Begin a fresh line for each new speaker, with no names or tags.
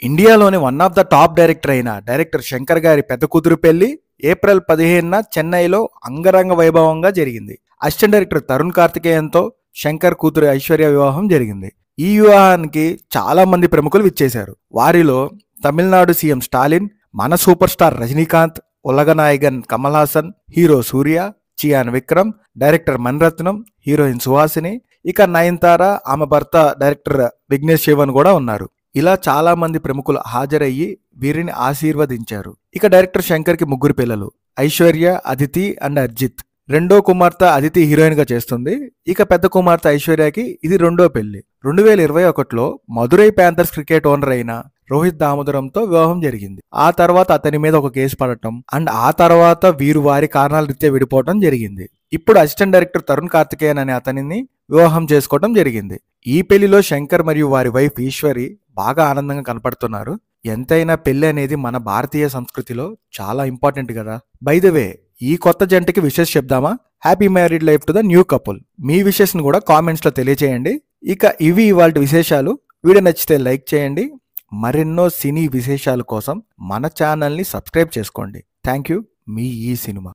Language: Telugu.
ఇండియాలోని one of the top director అయిన డైరెక్టర్ శంకర్ గారి పెద్ద కూతురు పెళ్లి ఏప్రిల్ 15న చెన్నైలో అంగరంగ వైభవంగా జరిగింది. అసిస్టెంట్ డైరెక్టర్ తరుణ్ కార్తికేయన్తో శంకర్ కూతురు ఐశ్వర్య వివాహం జరిగింది. ఈ వివాహానికి చాలా మంది ప్రముఖులు విచ్చేశారు. వారిలో తమిళనాడు సీఎం స్టాలిన్, మన super star Rajinikanth, Ulaganayagan Kamal Haasan, hero Suriya, Chiyaan Vikram, director Mani Ratnam, heroine Suhasini, ఇక నయనతార, ఆమె భర్త డైరెక్టర్ విఘ్నేష్ శివన్ కూడా ఉన్నారు. ఇలా చాలా మంది ప్రముఖులు హాజరయ్యి వీరిని ఆశీర్వదించారు. ఇక డైరెక్టర్ శంకర్ కి ముగ్గురు పిల్లలు, ఐశ్వర్య, అదితి అండ్ అర్జిత్. రెండో కుమార్తె అదితి హీరోయిన్ గా చేస్తుంది. ఇక పెద్ద కుమార్తె ఐశ్వర్యకి ఇది రెండో పెళ్లి. 2021లో మదురై ప్యాంథర్స్ క్రికెట్ ఓనర్ అయిన రోహిత్ దామోదరంతో వివాహం జరిగింది. ఆ తర్వాత అతని మీద ఒక కేసు పడటం అండ్ ఆ తర్వాత వీరు వారి కారణాల రీత్యా విడిపోవడం జరిగింది. ఇప్పుడు అసిస్టెంట్ డైరెక్టర్ తరుణ్ కార్తికేయన్ అనే అతనిని వివాహం చేసుకోవడం జరిగింది. ఈ పెళ్లిలో శంకర్ మరియు వారి వైఫ్ ఈశ్వరి బాగా ఆనందంగా కనపడుతున్నారు. ఎంతైనా పెళ్లి అనేది మన భారతీయ సంస్కృతిలో చాలా ఇంపార్టెంట్ కదా. బై ద వే, ఈ కొత్త జంటకి విషెస్ చెప్దామా? Happy married life to the new couple. మీ విషెస్ ని కూడా కామెంట్స్ లో తెలియచేయండి. ఇక ఇవి ఇవాల్టి విశేషాలు. వీడియో నచ్చితే లైక్ చేయండి. మరెన్నో సినీ విశేషాల కోసం మన ఛానల్ని సబ్స్క్రైబ్ చేసుకోండి. Thank you. మీ ఈ సినిమా.